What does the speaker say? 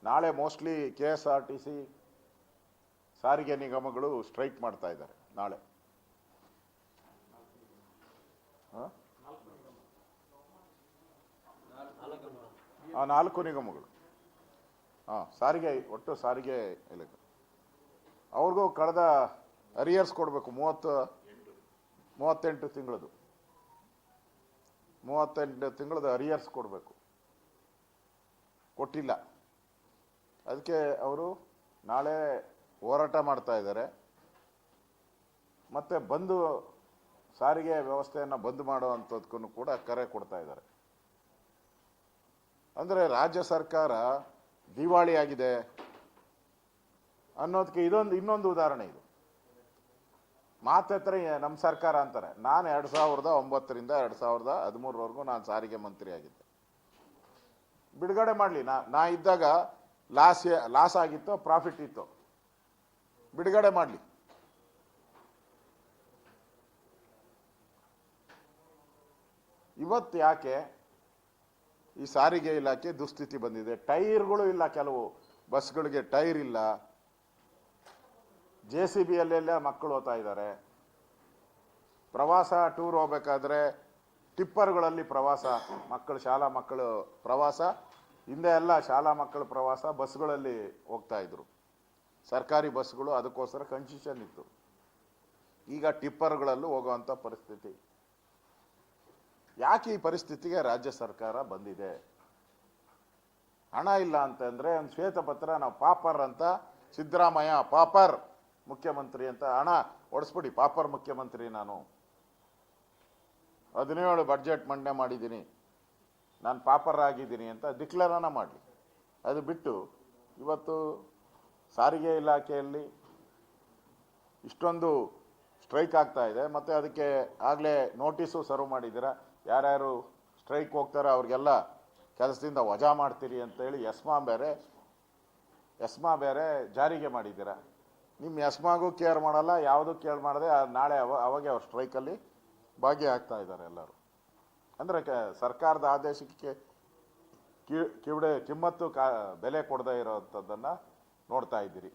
ನಾಳೆ mostly KSRTC ಸಾರಿಗೆ ನಿಗಮಗಳು ಸ್ಟ್ರೈಕ್ ಮಾಡ್ತಾ ಇದ್ದಾರೆ ನಾಳೆ. ಆ 4 ನಿಗಮಗಳು ಸಾರಿಗೆ ಒಟ್ಟು ಸಾರಿಗೆ ಇಲಾಖೆ ಅವ್ರಿಗೂ ಕಳೆದ ಅರಿಯರ್ಸ್ ಕೊಡಬೇಕು 38 ತಿಂಗಳದು 38 ತಿಂಗಳದ ಅರಿಯರ್ಸ್ ಕೊಡಬೇಕು, ಕೊಟ್ಟಿಲ್ಲ. ಅದಕ್ಕೆ ಅವರು ನಾಳೆ ಹೋರಾಟ ಮಾಡ್ತಾ ಇದ್ದಾರೆ. ಮತ್ತೆ ಬಂದು ಸಾರಿಗೆ ವ್ಯವಸ್ಥೆಯನ್ನು ಬಂದ್ ಮಾಡುವಂಥದ್ದಕ್ಕೂ ಕೂಡ ಕರೆ ಕೊಡ್ತಾ ಇದ್ದಾರೆ. ಅಂದರೆ ರಾಜ್ಯ ಸರ್ಕಾರ ದಿವಾಳಿಯಾಗಿದೆ ಅನ್ನೋದಕ್ಕೆ ಇನ್ನೊಂದು ಉದಾಹರಣೆ ಇದು. ಮಾತ್ರ ನಮ್ಮ ಸರ್ಕಾರ ಅಂತಾರೆ. ನಾನು 2009ರಿಂದ 2013ವರೆಗೂ ನಾನು ಸಾರಿಗೆ ಮಂತ್ರಿ ಆಗಿದ್ದೆ. ಬಿಡುಗಡೆ ಮಾಡಲಿ, ನಾ ಇದ್ದಾಗ ಲಾಸ್ ಆಗಿತ್ತು, ಪ್ರಾಫಿಟ್ ಇತ್ತು, ಬಿಡುಗಡೆ ಮಾಡಲಿ. ಇವತ್ತು ಯಾಕೆ ಈ ಸಾರಿಗೆ ಇಲಾಖೆ ದುಸ್ಥಿತಿ ಬಂದಿದೆ? ಟೈರ್ಗಳು ಇಲ್ಲ, ಕೆಲವು ಬಸ್ಗಳಿಗೆ ಟೈರ್ ಇಲ್ಲ. JCBಯಲ್ಲೆಲ್ಲ ಮಕ್ಕಳು ಹೋಗ್ತಾ ಇದ್ದಾರೆ. ಪ್ರವಾಸ ಟೂರ್ ಹೋಗ್ಬೇಕಾದ್ರೆ ಟಿಪ್ಪರ್ಗಳಲ್ಲಿ ಪ್ರವಾಸ, ಶಾಲಾ ಮಕ್ಕಳು ಪ್ರವಾಸ, ಹಿಂದೆ ಎಲ್ಲ ಶಾಲಾ ಮಕ್ಕಳು ಪ್ರವಾಸ ಬಸ್ಗಳಲ್ಲಿ ಹೋಗ್ತಾ ಇದ್ರು. ಸರ್ಕಾರಿ ಬಸ್ಗಳು ಅದಕ್ಕೋಸ್ಕರ ಕನ್ಸೆಷನ್ ಇತ್ತು. ಈಗ ಟಿಪ್ಪರ್ಗಳಲ್ಲೂ ಹೋಗುವಂಥ ಪರಿಸ್ಥಿತಿ. ಯಾಕೆ ಈ ಪರಿಸ್ಥಿತಿಗೆ ರಾಜ್ಯ ಸರ್ಕಾರ ಬಂದಿದೆ? ಹಣ ಇಲ್ಲ ಅಂತಂದ್ರೆ ಒಂದು ಶ್ವೇತಪತ್ರ, ನಾವು ಪಾಪರ್ ಅಂತ, ಸಿದ್ದರಾಮಯ್ಯ ಪಾಪರ್ ಮುಖ್ಯಮಂತ್ರಿ ಅಂತ, ಹಣ ಒಡಿಸ್ಬಿಡಿ, ಪಾಪರ್ ಮುಖ್ಯಮಂತ್ರಿ ನಾನು, 17 ಬಡ್ಜೆಟ್ ಮಂಡನೆ ಮಾಡಿದ್ದೀನಿ, ನಾನು ಪಾಪರ್ ಆಗಿದ್ದೀನಿ ಅಂತ ಡಿಕ್ಲೇರನ್ನ ಮಾಡಲಿ. ಅದು ಬಿಟ್ಟು ಇವತ್ತು ಸಾರಿಗೆ ಇಲಾಖೆಯಲ್ಲಿ ಇಷ್ಟೊಂದು ಸ್ಟ್ರೈಕ್ ಆಗ್ತಾ ಇದೆ. ಮತ್ತು ಅದಕ್ಕೆ ಆಗಲೇ ನೋಟಿಸು ಸರ್ವ್ ಮಾಡಿದ್ದೀರಾ. ಯಾರ್ಯಾರು ಸ್ಟ್ರೈಕ್ ಹೋಗ್ತಾರೆ ಅವ್ರಿಗೆಲ್ಲ ಕೆಲಸದಿಂದ ವಜಾ ಮಾಡ್ತೀರಿ ಅಂತೇಳಿ ಎಸ್ಮಾ ಬೇರೆ ಜಾರಿಗೆ ಮಾಡಿದ್ದೀರಾ. ನಿಮ್ಮ ಎಸ್ಮಾಗೂ ಕೇರ್ ಮಾಡಲ್ಲ, ಯಾವುದೂ ಕೇರ್ ಮಾಡದೆ ನಾಳೆ ಅವಾಗೆ ಅವ್ರು ಸ್ಟ್ರೈಕಲ್ಲಿ ಭಾಗಿಯಾಗ್ತಾ ಇದ್ದಾರೆ ಎಲ್ಲರೂ. ಅಂದರೆ ಸರ್ಕಾರದ ಆದೇಶಕ್ಕೆ ಕಿಮ್ಮತ್ತು ಬೆಲೆ ಕೊಡದೇ ಇರೋವಂಥದ್ದನ್ನು ನೋಡ್ತಾ ಇದ್ದೀರಿ.